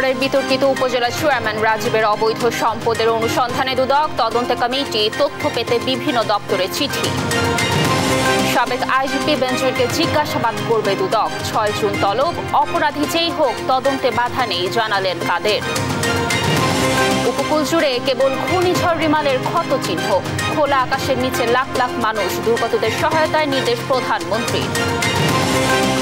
সাভারের বিতর্কিত উপজেলা চেয়ারম্যান রাজীবের অবৈধ সম্পদের অনুসন্ধানে দুদক তদন্তে কমিটি তথ্য পেতে বিভিন্ন দপ্তরে চিঠি। সাবেক আইজিপি বেনজিরকে জিজ্ঞাসাবাদ করবে দুদক। 6 জুন তলব, অপরাধী যেই হোক তদন্তে বাধা নেই জানালেন কাদের। উপকূল জুড়ে কেবল ঘূর্ণিঝড় রিমালের ক্ষত চিহ্ন। খোলা আকাশের নিচে লাখ লাখ মানুষ, দুর্গতদের সহায়তায় নির্দেশ প্রধানমন্ত্রীর।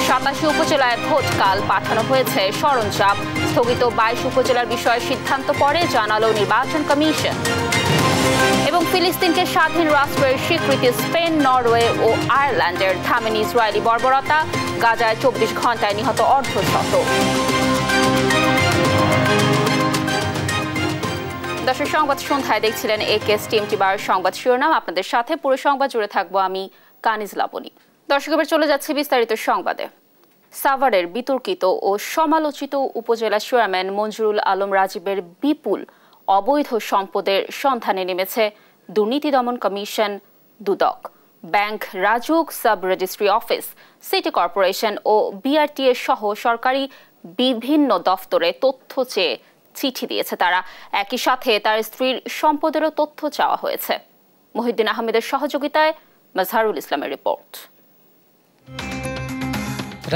87 উপজেলায় ভোটকাল পাঠানো হয়েছে সরঞ্জাম। স্থগিত 22 উপজেলার বিষয়ে সিদ্ধান্ত পরে জানালো নির্বাচন কমিশন। এবং ফিলিস্তিনকে স্বাধীন রাষ্ট্রের স্বীকৃতি স্পেন, নরওয়ে ও আয়ারল্যান্ডের। থামেনি ইসরায়েলি বর্বরতা। গাজায় 24 ঘন্টায় নিহত অর্ধশত। দর্শক, সংবাদ সন্ধ্যায় দেখছিলেন একেএস টিএমটি/12 সংবাদ শিরোনাম। আপনাদের সাথে পুরো সংবাদ জুড়ে থাকবো আমি কানিজ লাবণী। দর্শক, এবার চলে যাচ্ছে বিস্তারিত সংবাদে। সাভারের বিতর্কিত ও সমালোচিত উপজেলা চেয়ারম্যান মঞ্জুরুল আলম রাজীবের বিপুল অবৈধ সম্পদের সন্ধানে নেমেছে দুর্নীতি দমন কমিশন Dudak. Bank, Rajuk, sub registry office, city corporation ও বিআরটিএ সহ সরকারি বিভিন্ন দফতরে তথ্য চেয়ে চিঠি দিয়েছে তারা। একই সাথে তার স্ত্রীর সম্পদেরও তথ্য চাওয়া হয়েছে। মহিউদ্দিন আহমেদের সহযোগিতায় মাজহারুল ইসলামের রিপোর্ট।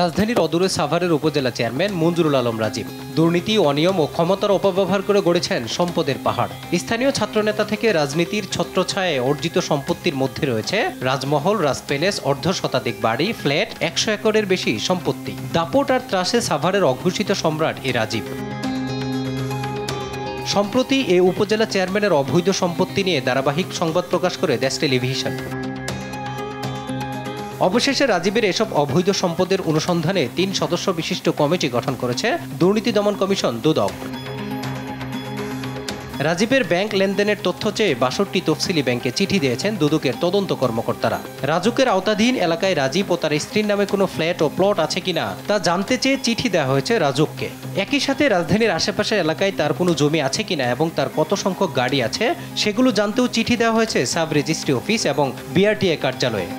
রাজধানীর অদূরে সাভারের উপজেলা চেয়ারম্যান মঞ্জুরুল আলম রাজীব দুর্নীতি, অনিয়ম ও ক্ষমতার অপব্যবহার করে গড়েছেন সম্পদের পাহাড়। স্থানীয় ছাত্রনেতা থেকে রাজনীতির ছত্রছায়ায় অর্জিত সম্পত্তির মধ্যে রয়েছে রাজমহল, রাজ প্যালেস, অর্ধশতাধিক বাড়ি, ফ্ল্যাট, 100 একরের বেশি সম্পত্তি। দাপট আর ত্রাসে সাভারের অঘোষিত সম্রাট এ রাজীব। সম্প্রতি এ উপজেলা চেয়ারম্যানের অবৈধ সম্পত্তি নিয়ে ধারাবাহিক সংবাদ প্রকাশ করে দেশ টেলিভিশন। অবশেষে রাজীবের এসব অবৈধ সম্পদের অনুসন্ধানে 3 সদস্য বিশিষ্ট কমিটি গঠন করেছে দুর্নীতি দমন কমিশন দুদক। রাজীবের ব্যাংক লেনদেনের তথ্য চেয়ে 62টি তফসিলি ব্যাংকে চিঠি দিয়েছেন দুদকের তদন্ত কর্মকর্তারা। রাজুকের আওতাধীন এলাকায় রাজীব ও তার স্ত্রীর নামে কোনো ফ্ল্যাট ও প্লট আছে কিনা তা জানতে চেয়ে চিঠি দেওয়া হয়েছে রাজুককে। একই সাথে রাজধানীর আশেপাশের এলাকায় তার কোনো জমি আছে কিনা এবং তার কত সংখ্যক গাড়ি আছে সেগুলো জানতেও চিঠি দেওয়া হয়েছে সাব রেজিস্ট্রি অফিস এবং বিআরটিএ কার্যালয়ে।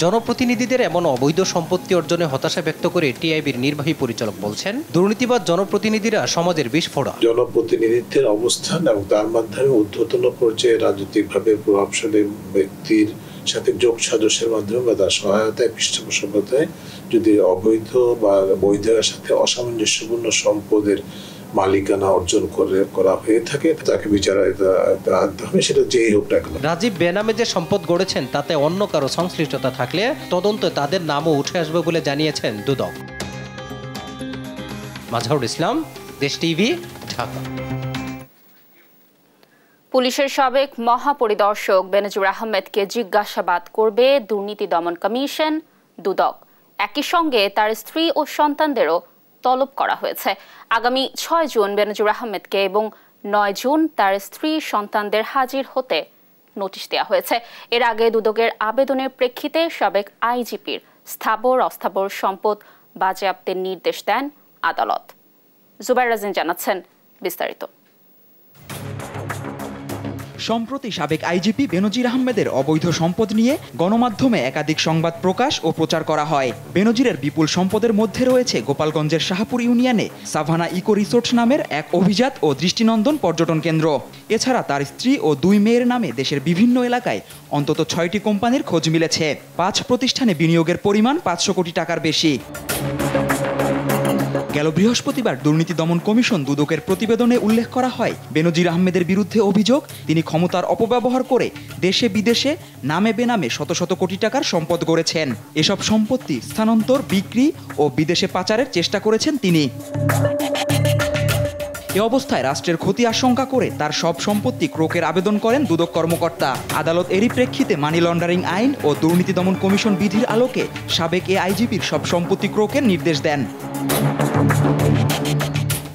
জনপ্রতিনিধিদের এমন অবৈধ সম্পত্তি অর্জনে হতাশা ব্যক্ত করে টিআইবির নির্বাহী পরিচালক বলছেন, দুর্নীতিবাদ জনপ্রতিনিধিরা সমাজের বিস্ফোরক। জনপ্রতিনিধিত্বের অবস্থান এবং তার মাধ্যমে ঊর্ধ্বতন পর্যায়ে রাজনৈতিকভাবে প্রভাবশালী ব্যক্তির সাথে যোগ সাজসের মাধ্যমে বা তার সহায়তায়, পৃষ্ঠপোষকতায় যদি অবৈধ বা বৈধের সাথে অসামঞ্জস্যপূর্ণ সম্পদের মালিকানা অর্জন করা হয়ে থাকে তাকে বিচারে আনতে হবে, সেটা যেই হোক না কেন। রাজীব বেনামে যে সম্পদ গড়েছেন তাতে অন্য কারো সংশ্লিষ্টতা থাকলে তদন্তে তাদের নামও উঠে আসবে বলে জানিয়েছেন দুদক। মাজহারুল ইসলাম, দেশ টিভি, ঢাকা। পুলিশের সাবেক মহাপরিদর্শক বেনজির আহমেদকে জিজ্ঞাসাবাদ করবে দুর্নীতি দমন কমিশন দুদক। একই সঙ্গে তার স্ত্রী ও সন্তানদেরও তলব করা হয়েছে। আগামী 6 জুন বেনজির আহমেদকে এবং 9 জুন তার স্ত্রী সন্তানদের হাজির হতে নোটিশ দেওয়া হয়েছে। এর আগে দুদকের আবেদনের প্রেক্ষিতে সাবেক আইজিপির স্থাবর অস্থাবর সম্পদ বাজেয়াপ্তের নির্দেশ দেন আদালত। জুবাইর রাজিন জানাচ্ছেন বিস্তারিত। সম্প্রতি সাবেক আইজিপি বেনজির আহমেদের অবৈধ সম্পদ নিয়ে গণমাধ্যমে একাধিক সংবাদ প্রকাশ ও প্রচার করা হয়। বেনজিরের বিপুল সম্পদের মধ্যে রয়েছে গোপালগঞ্জের শাহপুর ইউনিয়নে সাভানা ইকো রিসোর্ট নামের এক অভিজাত ও দৃষ্টিনন্দন পর্যটন কেন্দ্র। এছাড়া তার স্ত্রী ও 2 মেয়ের নামে দেশের বিভিন্ন এলাকায় অন্তত 6টি কোম্পানির খোঁজ মিলেছে। 5 প্রতিষ্ঠানে বিনিয়োগের পরিমাণ 500 কোটি টাকার বেশি। গেল বৃহস্পতিবার দুর্নীতি দমন কমিশন দুদকের প্রতিবেদনে উল্লেখ করা হয়, বেনজির আহমেদের বিরুদ্ধে অভিযোগ তিনি ক্ষমতার অপব্যবহার করে দেশে বিদেশে নামে বেনামে শত শত কোটি টাকার সম্পদ গড়েছেন। এসব সম্পত্তি স্থানান্তর, বিক্রি ও বিদেশে পাচারের চেষ্টা করেছেন তিনি। এ অবস্থায় রাষ্ট্রের ক্ষতি আশঙ্কা করে তার সব সম্পত্তি ক্রোকের আবেদন করেন দুদক কর্মকর্তা। আদালত এরই প্রেক্ষিতে মানি লন্ডারিং আইন ও দুর্নীতি দমন কমিশন বিধির আলোকে সাবেক এ আইজিপির সব সম্পত্তি ক্রোকের নির্দেশ দেন।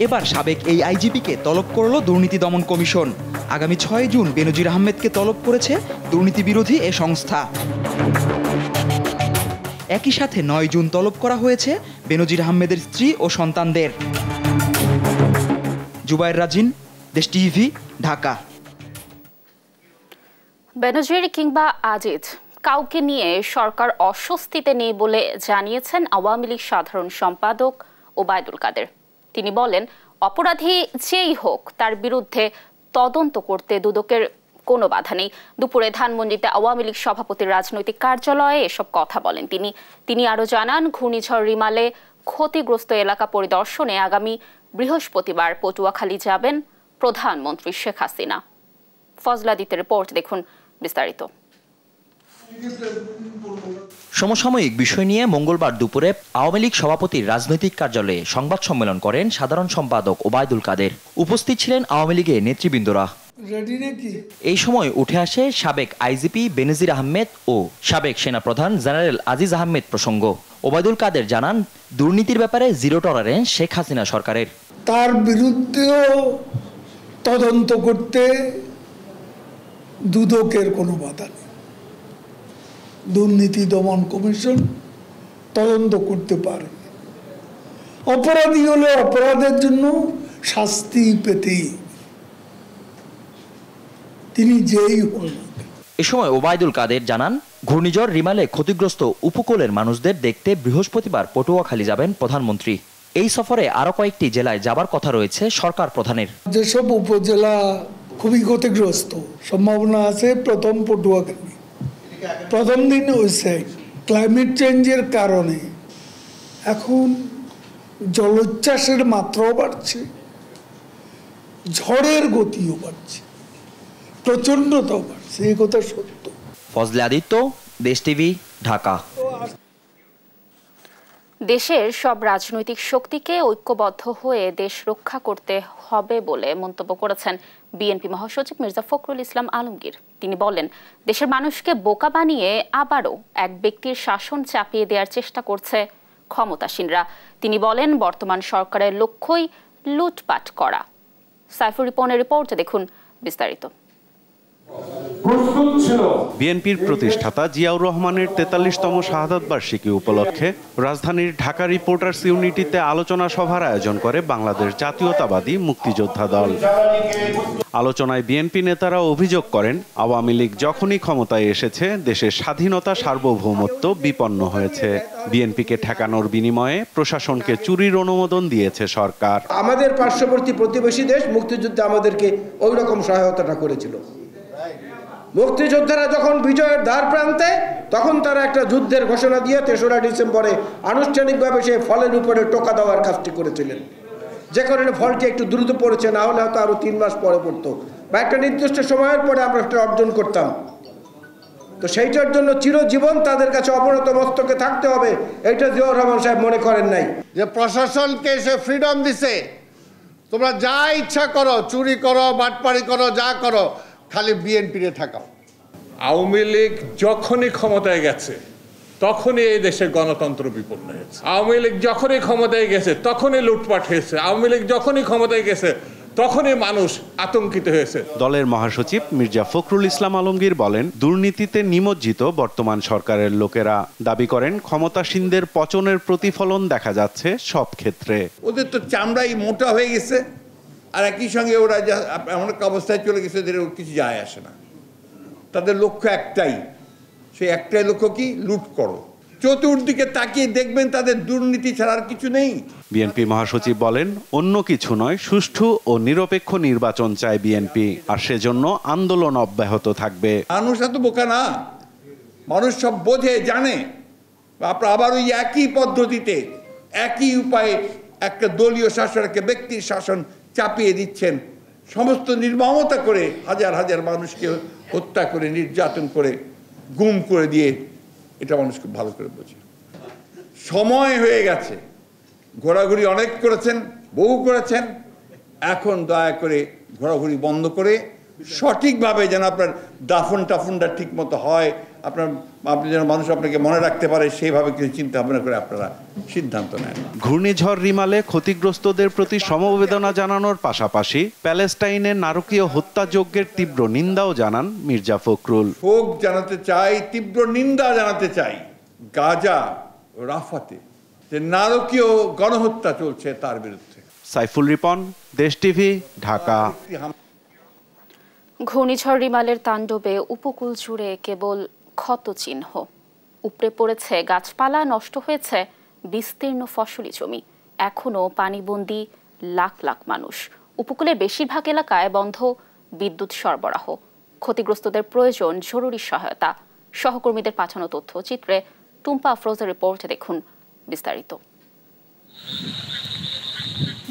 এবার সাবেক এই আইজিপিকে তলব করল দুর্নীতি দমন কমিশন। আগামী 6 জুন বেনজির আহমেদকে তলব করেছে দুর্নীতি বিরোধী এ সংস্থা। একই সাথে 9 জুন তলব করা হয়েছে বেনজির আহমেদের স্ত্রী ও সন্তানদের। জুবাইর রাজিন, দেশ টিভি, ঢাকা। বেনজির কিংবা আজিজ কাউকে নিয়ে সরকার অস্বস্তিতে নেই বলে জানিয়েছেন আওয়ামী লীগ সাধারণ সম্পাদক ওবায়দুল কাদের। তিনি বলেন, অপরাধী যেই হোক তার বিরুদ্ধে তদন্ত করতে দুদকের কোনো বাধা নেই। দুপুরে ধানমন্ডিতে আওয়ামী লীগ সভাপতির রাজনৈতিক কার্যালয়ে এসব কথা বলেন তিনি আরো জানান, ঘূর্ণিঝড় রিমালে ক্ষতিগ্রস্ত এলাকা পরিদর্শনে আগামী বৃহস্পতিবার পটুয়াখালী যাবেন প্রধানমন্ত্রী শেখ হাসিনা। ফজলাদিতের রিপোর্ট দেখুন বিস্তারিত। সমসাময়িক বিষয় নিয়ে মঙ্গলবার দুপুরে আওয়ামী লীগ সভাপতির রাজনৈতিক কার্যালয়ে সংবাদ সম্মেলন করেন সাধারণ সম্পাদক ওবায়দুল কাদের। উপস্থিত ছিলেন আওয়ামী লীগের নেতৃবৃন্দরা। এই সময় উঠে আসে সাবেক আইজিপি বেনজির আহমেদ ও সাবেক সেনাপ্রধান জেনারেল আজিজ আহমেদ প্রসঙ্গ। ওবায়দুল কাদের জানান, দুর্নীতির ব্যাপারে জিরো টলারেন্স শেখ হাসিনা সরকারের। তার বিরুদ্ধেও তদন্ত করতে দুদকের কোনো বাধা নেই। দুর্নীতি দমন কমিশন তদন্ত করতে পারে। অপরাধী হলে অপরাধের জন্য শাস্তি পেতেই তিনি যেই হন। এ সময় ওবায়দুল কাদের জানান, ঘূর্ণিঝড় রিমালে ক্ষতিগ্রস্ত উপকূলের মানুষদের দেখতে বৃহস্পতিবার পটুয়াখালী যাবেন প্রধানমন্ত্রী। এই সফরে আরো কয়েকটি জেলায় যাবার কথা রয়েছে সরকার প্রধানের। যেসব উপজেলা খুবই ক্ষতিগ্রস্ত, সম্ভাবনা আছে প্রথম পটুয়াখালী। প্রথম দিন হয়েছে ক্লাইমেট চেঞ্জের কারণে এখন জলোচ্ছ্বাসের মাত্রাও বাড়ছে, ঝড়ের গতিও বাড়ছে, প্রচন্ডতাও বাড়ছে। এই কথা সত্য। ফজলে আদিত্য, দেশ টিভি, ঢাকা। দেশের সব রাজনৈতিক শক্তিকে ঐক্যবদ্ধ হয়ে দেশ রক্ষা করতে হবে বলে মন্তব্য করেছেন বিএনপি মহাসচিব মির্জা ফখরুল ইসলাম আলমগীর। তিনি বলেন, দেশের মানুষকে বোকা বানিয়ে আবারও এক ব্যক্তির শাসন চাপিয়ে দেওয়ার চেষ্টা করছে ক্ষমতাসীনরা। তিনি বলেন, বর্তমান সরকারের লক্ষ্যই লুটপাট করা। সাইফুর রিপনের রিপোর্টে দেখুন বিস্তারিত। বিএনপির প্রতিষ্ঠাতা জিয়াউর রহমানের ৪৩তম শাহাদাত বার্ষিকী উপলক্ষে রাজধানীর ঢাকা রিপোর্টার্স ইউনিটিতে আলোচনা সভার আয়োজন করে বাংলাদেশ জাতীয়তাবাদী মুক্তিযোদ্ধা দল। আলোচনায় বিএনপি নেতারা অভিযোগ করেন, আওয়ামী লীগ যখনই ক্ষমতায় এসেছে দেশের স্বাধীনতা সার্বভৌমত্ব বিপন্ন হয়েছে। বিএনপিকে ঠেকানোর বিনিময়ে প্রশাসনকে চুরির অনুমোদন দিয়েছে সরকার। আমাদের পার্শ্ববর্তী প্রতিবেশী দেশ মুক্তিযুদ্ধে আমাদেরকে ওই রকম সহায়তাটা করেছিল। মুক্তিযোদ্ধারা যখন বিজয়ের দ্বার প্রান্তে, তখন তারা একটা যুদ্ধের ঘোষণা দিয়ে ৩রা ডিসেম্বরে আনুষ্ঠানিকভাবে সেই ফলের উপরে টোকা দেওয়ার কাজটি করেছিলেন, যে কারণে ফলটি একটু দ্রুত পড়েছে, না হলে হয়তো আরো ৩ মাস পরে পড়তো বা একটা নির্দিষ্ট সময়ের পরে আমরা একটা অর্জন করতাম। তো সেইটার জন্য চিরজীবন তাদের কাছে অবনত মস্তকে থাকতে হবে, এইটা জিয়াউর রহমান সাহেব মনে করেন নাই। যে প্রশাসনকে সে ফ্রিডম দিছে, তোমরা যা ইচ্ছা করো, চুরি করো, বাটপাড়ি করো, যা করো, খালি বিএনপিতে থাকাও। আওয়ামী লীগ যখনই ক্ষমতায় গেছে তখনই এই দেশের গণতন্ত্র বিপন্ন হয়েছে। আওয়ামী লীগ যখনই ক্ষমতায় গেছে তখনই লুটপাট হয়েছে। আওয়ামী লীগ যখনই ক্ষমতায় গেছে তখনই মানুষ আতঙ্কিত হয়েছে। দলের মহাসচিব মির্জা ফখরুল ইসলাম আলমগীর বলেন, দুর্নীতিতে নিমজ্জিত বর্তমান সরকারের লোকেরা। দাবি করেন, ক্ষমতাসীনদের পচনের প্রতিফলন দেখা যাচ্ছে সব ক্ষেত্রে। ওদের তো চামড়াই মোটা হয়ে গেছে, আর একই সঙ্গে ওরা যা এমন একটা অবস্থায় চলে গেছে যে কিছু যায় আসে না। তাদের লক্ষ্য একটাই, সেই একটাই লক্ষ্য কি? লুট করো। চতুর্দিকে তাকিয়ে দেখবেন তাদের দুর্নীতি ছাড়া আর কিছু নেই। বিএনপি মহাসচিব বলেন, অন্য কিছু নয়, সুষ্ঠু ও নিরপেক্ষ নির্বাচন চায় বিএনপি, আর সেজন্য আন্দোলন অব্যাহত থাকবে। মানুষ এত বোকা না, মানুষ সব বোঝে, জানে। আপনার আবার ওই একই পদ্ধতিতে একই উপায়ে একটা দলীয় শাসন, একটা ব্যক্তির শাসন চাপিয়ে দিচ্ছেন, সমস্ত নির্মমতা করে হাজার হাজার মানুষকে হত্যা করে, নির্যাতন করে, গুম করে দিয়ে। এটা মানুষ খুব ভালো করে বোঝে। সময় হয়ে গেছে, ঘোরাঘুরি অনেক করেছেন, বহু করেছেন, এখন দয়া করে ঘোরাঘুরি বন্ধ করে সঠিকভাবে যেন আপনার দাফন টাফনটা ঠিক মতো হয়, আপনি যেন মানুষ আপনাকে মনে রাখতে পারে, সেইভাবে কিছু চিন্তা ভাবনা করে আপনারা সিদ্ধান্ত নেন। ঘূর্ণিঝড় রিমালে ক্ষতিগ্রস্তদের প্রতি সমবেদনা জানানোর পাশাপাশি প্যালেস্টাইনের নারকীয় হত্যাযজ্ঞের তীব্র নিন্দাও জানান মির্জা ফখরুল। শোক জানাতে চাই, তীব্র নিন্দা জানাতে চাই গাজা, রাফাতে যে নারকীয় গণহত্যা চলছে তার বিরুদ্ধে। সাইফুল রিপন, দেশ টিভি, ঢাকা। ঘূর্ণিঝড় রিমালের তাণ্ডবে উপকূল জুড়ে কেবল ক্ষতচিহ্ন। উপড়ে পড়েছে গাছপালা, নষ্ট হয়েছে বিস্তীর্ণ ফসলি জমি। এখনও পানিবন্দী লাখ লাখ মানুষ। উপকূলের বেশিরভাগ এলাকায় বন্ধ বিদ্যুৎ সরবরাহ। ক্ষতিগ্রস্তদের প্রয়োজন জরুরি সহায়তা। সহকর্মীদের পাঠানো তথ্যচিত্রে টুম্পা আফরোজের রিপোর্টে দেখুন বিস্তারিত।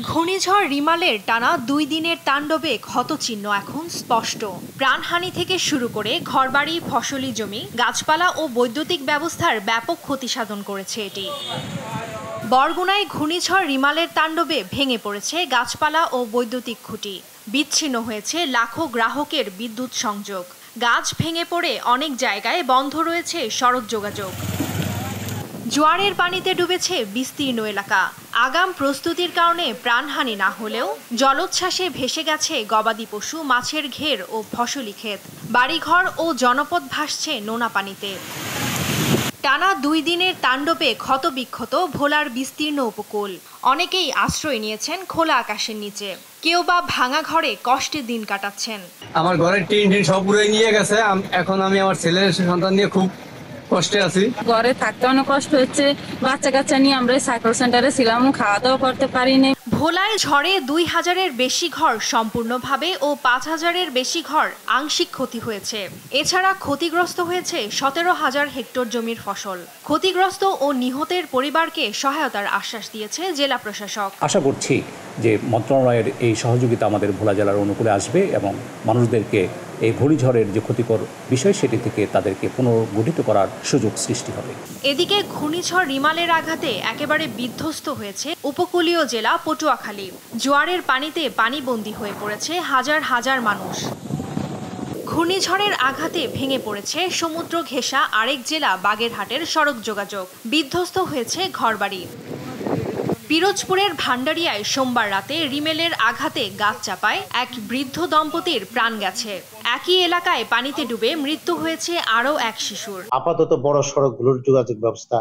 ঘূর্ণিঝড় রিমালের টানা 2 দিনের তাণ্ডবে ক্ষতচিহ্ন এখন স্পষ্ট। প্রাণহানি থেকে শুরু করে ঘরবাড়ি, ফসলি জমি, গাছপালা ও বৈদ্যুতিক ব্যবস্থার ব্যাপক ক্ষতি সাধন করেছে এটি। বরগুনায় ঘূর্ণিঝড় রিমালের তাণ্ডবে ভেঙে পড়েছে গাছপালা ও বৈদ্যুতিক খুঁটি। বিচ্ছিন্ন হয়েছে লাখো গ্রাহকের বিদ্যুৎ সংযোগ। গাছ ভেঙে পড়ে অনেক জায়গায় বন্ধ রয়েছে সড়ক যোগাযোগ। জোয়ারের পানিতে ডুবেছে বিস্তীর্ণ এলাকা। আগাম প্রস্তুতির কারণে প্রাণহানি না হলেও জলোচ্ছ্বাসে ভেসে গেছে গবাদি পশু, মাছের ঘের ও ফসলি ক্ষেত। বাড়িঘর ও জনপদ ভাসছে নোনা পানিতে। টানা 2 দিনের তাণ্ডবে ক্ষতবিক্ষত ভোলার বিস্তীর্ণ উপকূল। অনেকেই আশ্রয় নিয়েছেন খোলা আকাশের নিচে, কেউ বা ভাঙা ঘরে কষ্টে দিন কাটাচ্ছেন। আমার ঘরের টিন সব পুরো নিয়ে গেছে। এখন আমি আমার ছেলের সন্তান নিয়ে খুব কষ্টে আছি। ঘরে থাকতে অনেক কষ্ট হচ্ছে। বাচ্চা কাচ্চা নিয়ে আমরা সাইকেল সেন্টারে ছিলাম, খাওয়া দাওয়া করতে পারিনি। ভোলায় ঝড়ে 2000-এর বেশি ঘর সম্পূর্ণভাবে ও 5000-এর বেশি ঘর আংশিক ক্ষতি হয়েছে। এছাড়া ক্ষতিগ্রস্ত হয়েছে 17,000 হেক্টর জমির ফসল। ক্ষতিগ্রস্ত ও নিহতের পরিবারকে সহায়তার আশ্বাস দিয়েছে জেলা প্রশাসক। আশা করছি যে মন্ত্রণালয়ের এই সহযোগিতা আমাদের ভোলা জেলার অনুকূলে আসবে এবং মানুষদেরকে এই ঘূর্ণিঝড়ের যে ক্ষতিকর বিষয় সেটি থেকে তাদেরকে পুনর্গঠিত করার সুযোগ সৃষ্টি হবে। এদিকে ঘূর্ণিঝড় রিমালের আঘাতে একেবারে বিধ্বস্ত হয়েছে উপকূলীয় জেলা পটুয়াখালী। জোয়ারের পানিতে পানিবন্দী হয়ে পড়েছে হাজার হাজার মানুষ। ঘূর্ণিঝড়ের আঘাতে ভেঙে পড়েছে সমুদ্র ঘেঁষা আরেক জেলা বাগেরহাটের সড়ক যোগাযোগ। বিধ্বস্ত হয়েছে ঘরবাড়ি। পিরোজপুরের ভান্ডারিয়ায় সোমবার রাতে রিমেলের আঘাতে গাছ চাপায় এক বৃদ্ধ দম্পতির প্রাণ গেছে। একই এলাকায় পানিতে ডুবে মৃত্যু হয়েছে আরও এক শিশুর। আপাতত বড় সড়কগুলোর যোগাযোগ ব্যবস্থা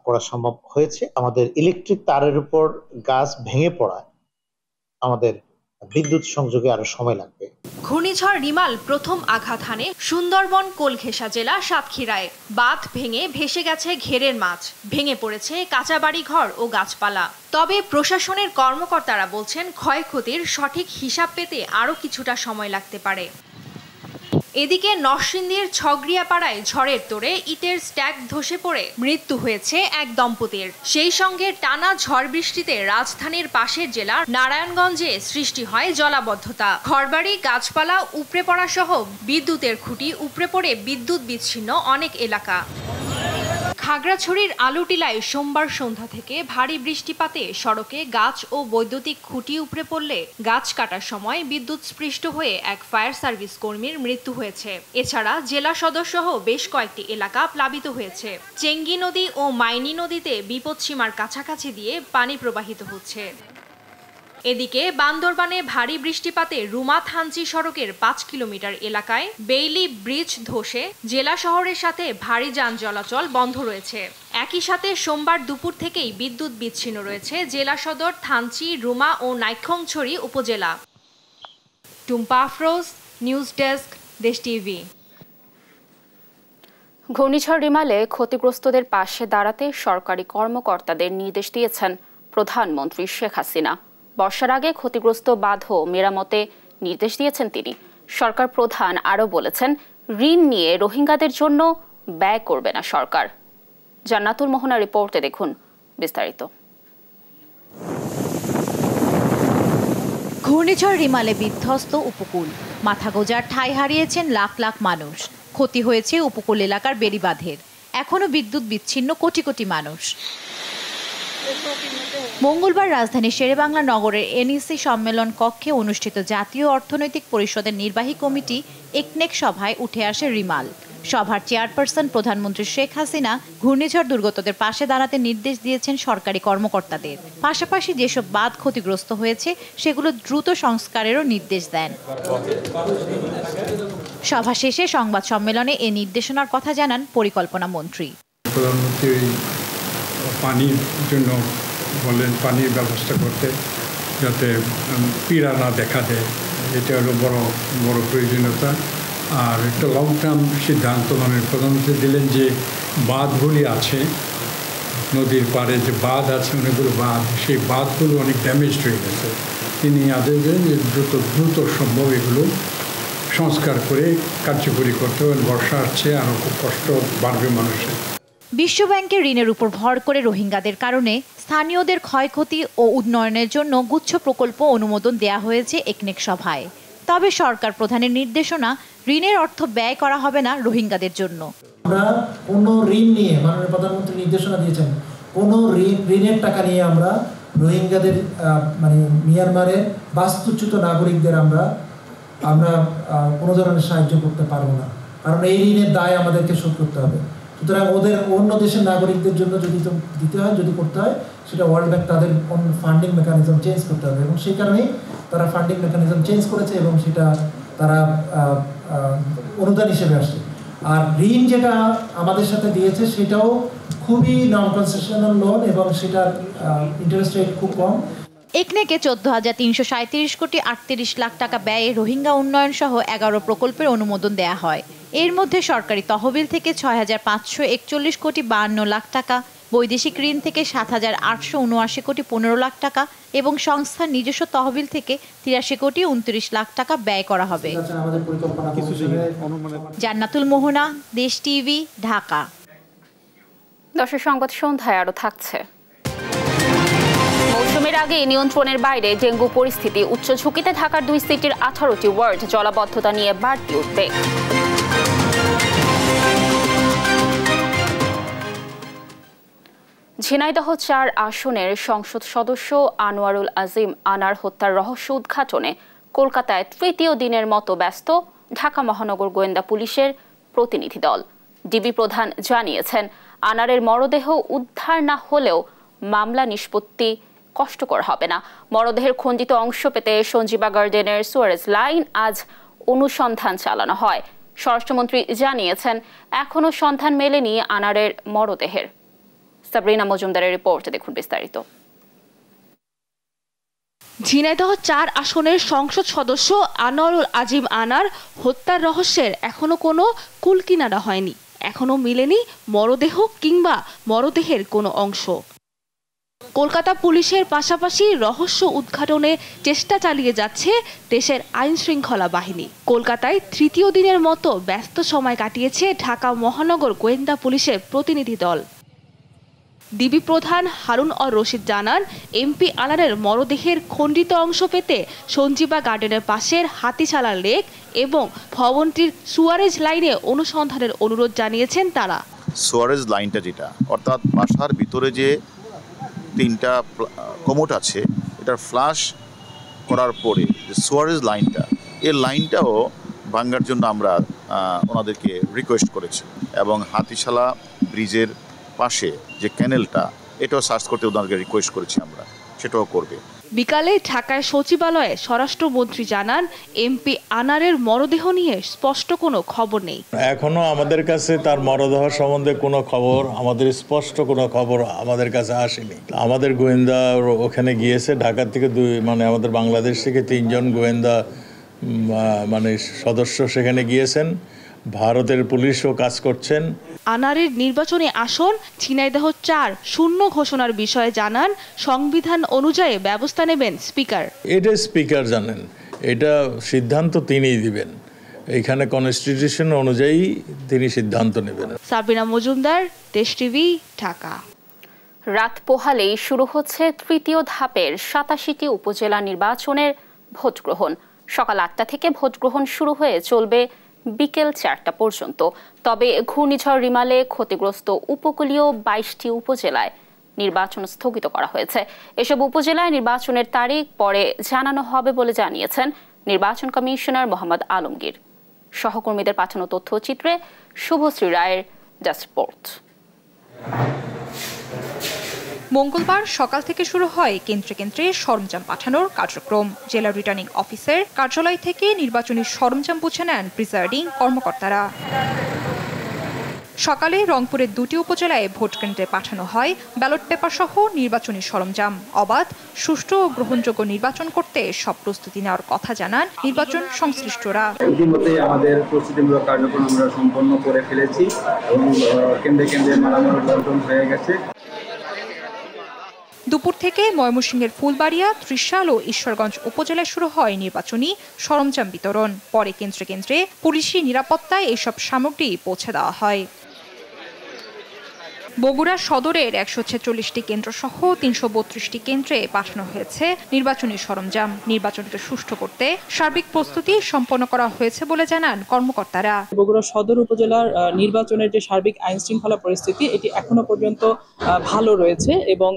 করা সম্ভব হয়েছে। আমাদের ইলেকট্রিক তারের উপর গাছ ভেঙে পড়ায় আমাদের বিদ্যুৎ সংযোগে আরো সময় লাগবে। ঘূর্ণিঝড় রিমাল প্রথম আঘাত হানে সুন্দরবন কোলঘেঁষা জেলা সাতক্ষীরায়। বাঁধ ভেঙে ভেসে গেছে ঘেরের মাছ, ভেঙে পড়েছে কাঁচা বাড়ি ঘর ও গাছপালা। তবে প্রশাসনের কর্মকর্তারা বলছেন ক্ষয়ক্ষতির সঠিক হিসাব পেতে আরও কিছুটা সময় লাগতে পারে। এদিকে নরসিংদীর ছগরিয়াপাড়ায় ঝড়ের তোড়ে ইটের স্ট্যাক ধসে পড়ে মৃত্যু হয়েছে এক দম্পতির। সেই সঙ্গে টানা ঝড় বৃষ্টিতে রাজধানীর পাশের জেলার নারায়ণগঞ্জে সৃষ্টি হয় জলাবদ্ধতা। ঘরবাড়ি, গাছপালা উপড়ে পড়া সহ বিদ্যুতের খুঁটি উপড়ে পড়ে বিদ্যুৎ বিচ্ছিন্ন অনেক এলাকা। খাগড়াছড়ির আলুটিলায় সোমবার সন্ধ্যা থেকে ভারী বৃষ্টিপাতে সড়কে গাছ ও বৈদ্যুতিক খুঁটি উপড়ে পড়লে গাছ কাটার সময় বিদ্যুৎ স্পৃষ্ট হয়ে এক ফায়ার সার্ভিস কর্মীর মৃত্যু হয়েছে। এছাড়া জেলা সদরসহ বেশ কয়েকটি এলাকা প্লাবিত হয়েছে। চেঙ্গি নদী ও মাইনি নদীতে বিপদসীমার কাছাকাছি দিয়ে পানি প্রবাহিত হচ্ছে। এদিকে বান্দরবানে ভারী বৃষ্টিপাতে রুমা-থানচি সড়কের 5 কিলোমিটার এলাকায় বেইলি ব্রিজ ধসে জেলা শহরের সাথে ভারী যান চলাচল বন্ধ রয়েছে। একই সাথে সোমবার দুপুর থেকেই বিদ্যুৎ বিচ্ছিন্ন রয়েছে জেলা সদর, থানচি, রুমা ও নাইক্ষ্যংছড়ি উপজেলা। টুম্পা আফরোজ, নিউজ ডেস্ক, দেশ টিভি। ঘূর্ণিঝড় রিমালে ক্ষতিগ্রস্তদের পাশে দাঁড়াতে সরকারি কর্মকর্তাদের নির্দেশ দিয়েছেন প্রধানমন্ত্রী শেখ হাসিনা। বর্ষার আগে ক্ষতিগ্রস্ত বাঁধ মেরামতে নির্দেশ দিয়েছেন তিনি। সরকার প্রধান আরও বলেছেন, ঋণ নিয়ে রোহিঙ্গাদের জন্য ব্যয় করবে না সরকার। জান্নাতুল মোহনা রিপোর্টে দেখুন বিস্তারিত। ঘূর্ণিঝড় রিমালে বিধ্বস্ত উপকূল। মাথা গোঁজার ঠাঁই হারিয়েছেন লাখ লাখ মানুষ। ক্ষতি হয়েছে উপকূল এলাকার বেড়িবাঁধের। এখনও বিদ্যুৎ বিচ্ছিন্ন কোটি কোটি মানুষ। মঙ্গলবার রাজধানীর শেরেবাংলা নগরের এনইসি সম্মেলন কক্ষে অনুষ্ঠিত জাতীয় অর্থনৈতিক পরিষদের নির্বাহী কমিটি একনেক সভায় উঠে আসে রিমাল। সভার চেয়ারপারসন প্রধানমন্ত্রী শেখ হাসিনা ঘূর্ণিঝড় দুর্গতদের পাশে দাঁড়াতে নির্দেশ দিয়েছেন সরকারি কর্মকর্তাদের। পাশাপাশি যেসব বাঁধ ক্ষতিগ্রস্ত হয়েছে সেগুলো দ্রুত সংস্কারেরও নির্দেশ দেন। সভা শেষে সংবাদ সম্মেলনে এ নির্দেশনার কথা জানান পরিকল্পনা মন্ত্রী। প্রধানমন্ত্রী পানির জন্য বললেন পানির ব্যবস্থা করতে, যাতে পীড়া না দেখা দেয়। এটা হলো বড় প্রয়োজনীয়তা। আর একটা লং টার্ম সিদ্ধান্ত প্রধানমন্ত্রী দিলেন যে বাঁধগুলি আছে নদীর পাড়ে যে বাঁধ আছে অনেকগুলো বাঁধ, সেই বাঁধগুলো অনেক ড্যামেজ হয়ে গেছে। তিনি আদেশ দেন যে দ্রুত সম্ভব এগুলো সংস্কার করে কার্যকরী করতে হবে। বর্ষা আসছে, আরও খুব কষ্ট বাড়বে মানুষের। বিশ্বব্যাংকের ঋণের উপর ভর করে রোহিঙ্গাদের কারণে স্থানীয়দের ক্ষয়ক্ষতি ও উন্নয়নের জন্য গুচ্ছ প্রকল্প অনুমোদন দেয়া হয়েছে একনেক সভায়। তবে সরকার প্রধানের নির্দেশনা, ঋণের অর্থ ব্যয় করা হবে না রোহিঙ্গাদের জন্য। আমরা কোনো ঋণ নিয়ে, মাননীয় প্রধানমন্ত্রী নির্দেশনা দিয়েছেন, কোনো ঋণের টাকা নিয়ে আমরা রোহিঙ্গাদের মানে মিয়ানমারের বাস্তুচ্যুত নাগরিকদের আমরা কোনো ধরনের সাহায্য করতে পারবো না, কারণ এই ঋণের দায় আমাদেরকে শোধ করতে হবে। সুতরাং ওদের অন্য দেশের নাগরিকদের জন্য যদি দিতে হয়, যদি করতে হয়, সেটা ওয়ার্ল্ড ব্যাংক তাদের ফান্ডিং মেকানিজম চেঞ্জ করতে হবে, এবং সেই কারণেই তারা ফান্ডিং মেকানিজম চেঞ্জ করেছে এবং সেটা তারা অনুদান হিসেবে আসছে। আর ঋণ যেটা আমাদের সাথে দিয়েছে সেটাও খুবই নন কনসেশনাল লোন এবং সেটার ইন্টারেস্ট রেট খুব কম। একনেকে 14,337 কোটি 38 লাখ টাকা ব্যয়ে রোহিঙ্গা উন্নয়ন সহ 11 প্রকল্পের অনুমোদন দেয়া হয়। এর মধ্যে সরকারি তহবিল থেকে 6,541 কোটি 52 লাখ টাকা, বৈদেশিক ঋণ থেকে 7,879 কোটি 15 লাখ টাকা এবং সংস্থার নিজস্ব তহবিল থেকে 83 কোটি 29 লাখ টাকা ব্যয় করা হবে। জান্নাতুল মোহনা, দেশ টিভি, ঢাকা। দর্শক, সংবাদ সন্ধ্যায় আরো থাকছে। মৌসুমের আগে নিয়ন্ত্রণের বাইরে ডেঙ্গু পরিস্থিতি, উচ্চ ঝুঁকিতে ঢাকার 2 সিটির 18টি ওয়ার্ড, জলাবদ্ধতা নিয়ে বাড়তি উদ্বেগ। ঝিনাইদহ 4 আসনের সংসদ সদস্য আনোয়ারুল আজিম আনার হত্যার রহস্য উদ্ঘাটনে কলকাতায় তৃতীয় দিনের মতো ব্যস্ত ঢাকা মহানগর গোয়েন্দা পুলিশের প্রতিনিধি দল। ডিবি প্রধান জানিয়েছেন, আনারের মরদেহ উদ্ধার না হলেও মামলা নিষ্পত্তি কষ্টকর হবে না। মরদেহের খণ্ডিত অংশ পেতে সঞ্জীবা গার্ডেনের সুয়ারেজ লাইন আজ অনুসন্ধান চালানো হয়। স্বরাষ্ট্রমন্ত্রী জানিয়েছেন, এখনো সন্ধান মেলেনি আনারের মরদেহের। সাবরিনা মজুমদারের রিপোর্টে দেখুন বিস্তারিত। ঝিনাইদহ 4 আসনের সংসদ সদস্য আনোয়ারুল আজিম আনার হত্যার রহস্যের এখনো কোনো কুলকিনারা হয়নি। এখনো মিলেনি মরদেহ কিংবা মরদেহের কোনো অংশ। কলকাতা পুলিশের পাশাপাশি রহস্য উদ্ঘাটনে চেষ্টা চালিয়ে যাচ্ছে দেশের আইন শৃঙ্খলা বাহিনী। কলকাতায় তৃতীয় দিনের মতো ব্যস্ত সময় কাটিয়েছে ঢাকা মহানগর গোয়েন্দা পুলিশের প্রতিনিধি দল। ডিবি প্রধান হারুন অর রশিদ জানান, এমপি আনারের মরদেহের খণ্ডিত অংশ পেতে সঞ্জীবা গার্ডেনের পাশের হাতিশালা লেক এবং ভবনটির সুয়ারেজ লাইনে অনুসন্ধানের অনুরোধ জানিয়েছেন তারা। সুয়ারেজ লাইনটা যেটা, অর্থাৎ বাসার ভিতরে যে 3টা কমোড আছে, এটার ফ্লাশ করার পরে যে সুয়ারেজ লাইনটা, এই লাইনটাও ভাঙার জন্য আমরা ওনাদেরকে রিকোয়েস্ট করেছি, এবং হাতিশালা ব্রিজের পাশে যে ক্যানেলটা, এটাও সার্চ করতে ওনাদেরকে রিকোয়েস্ট করেছি আমরা, সেটাও করবে। বিকালে ঢাকায় সচিবালয়ে স্বরাষ্ট্রমন্ত্রী জানান, এমপি আনারের মরদেহ নিয়ে স্পষ্ট কোনো খবর নেই। এখনো আমাদের কাছে তার মরদেহ সম্বন্ধে কোনো খবর, আমাদের স্পষ্ট কোনো খবর আমাদের কাছে আসেনি। আমাদের গোয়েন্দা ওখানে গিয়েছে, ঢাকা থেকে আমাদের বাংলাদেশ থেকে 3 জন গোয়েন্দা সদস্য সেখানে গিয়েছেন। ভারতের পুলিশও কাজ করছেন। আনারের নির্বাচনী আসন ঝিনাইদহ 4 শূন্য ঘোষণার বিষয়ে জানান, সংবিধান অনুযায়ী ব্যবস্থা নেবেন স্পিকার। এটা স্পিকার জানেন, এটা সিদ্ধান্ত তিনিই দিবেন। এখানে কনস্টিটিউশন অনুযায়ী তিনি সিদ্ধান্ত নেবেন। সাবরিনা মজুমদার, দেশ টিভি, ঢাকা। রাত পোহালেই শুরু হচ্ছে তৃতীয় ধাপের 87টি উপজেলা নির্বাচনের ভোট গ্রহণ। সকাল 8টা থেকে ভোট গ্রহণ শুরু হয়ে চলবে বিকেল 4টা পর্যন্ত। তবে ঘূর্ণিঝড় রিমালে ক্ষতিগ্রস্ত উপকূলীয় 22টি উপজেলায় নির্বাচন স্থগিত করা হয়েছে। এসব উপজেলায় নির্বাচনের তারিখ পরে জানানো হবে বলে জানিয়েছেন নির্বাচন কমিশনার মোহাম্মদ আলমগীর। সহকর্মীদের পাঠানো তথ্যচিত্রে শুভশ্রী রায়ের ডেস্ক রিপোর্ট। মঙ্গলবার সকাল থেকে শুরু হয় কেন্দ্রে কেন্দ্রে সরঞ্জাম পাঠানোর কার্যক্রম। জেলা রিটার্নিং অফিসার কার্যালয় থেকে নির্বাচনী সরঞ্জাম বুঝে নেন প্রিসাইডিং কর্মকর্তারা। সকালে রংপুরের 2টি উপজেলায় ভোট কেন্দ্রে পাঠানো হয় ব্যালট পেপার সহ নির্বাচনী সরঞ্জাম। অবাধ, সুষ্ঠু ও গ্রহণযোগ্য নির্বাচন করতে সব প্রস্তুতি নেওয়ার কথা জানান নির্বাচন সংশ্লিষ্টরা। ইতিমধ্যে আমাদের প্রস্তুতিমূলক কার্যক্রম আমরা সম্পন্ন করে ফেলেছি এবং কেন্দ্রে কেন্দ্রে মালামাল বন্টন হয়ে গেছে। দুপুর থেকে ময়মনসিংহের ফুলবাড়িয়া, ত্রিশাল ও ঈশ্বরগঞ্জ উপজেলায় শুরু হয় নির্বাচনী সরঞ্জাম বিতরণ। পরে কেন্দ্রে কেন্দ্রে পুলিশি নিরাপত্তায় এইসব সামগ্রী পৌঁছে দেওয়া হয়। বগুড়া সদরের ১৪৬টি কেন্দ্র সহ ৩৩২টি কেন্দ্রে পাঠানো হয়েছে নির্বাচনী সরঞ্জাম। নির্বাচনকে সুষ্ঠু করতে সার্বিক প্রস্তুতি সম্পন্ন করা হয়েছে বলে জানান কর্মকর্তারা। বগুড়া সদর উপজেলার নির্বাচনের যে সার্বিক আইন শৃঙ্খলা পরিস্থিতি এটি এখনো পর্যন্ত ভালো রয়েছে এবং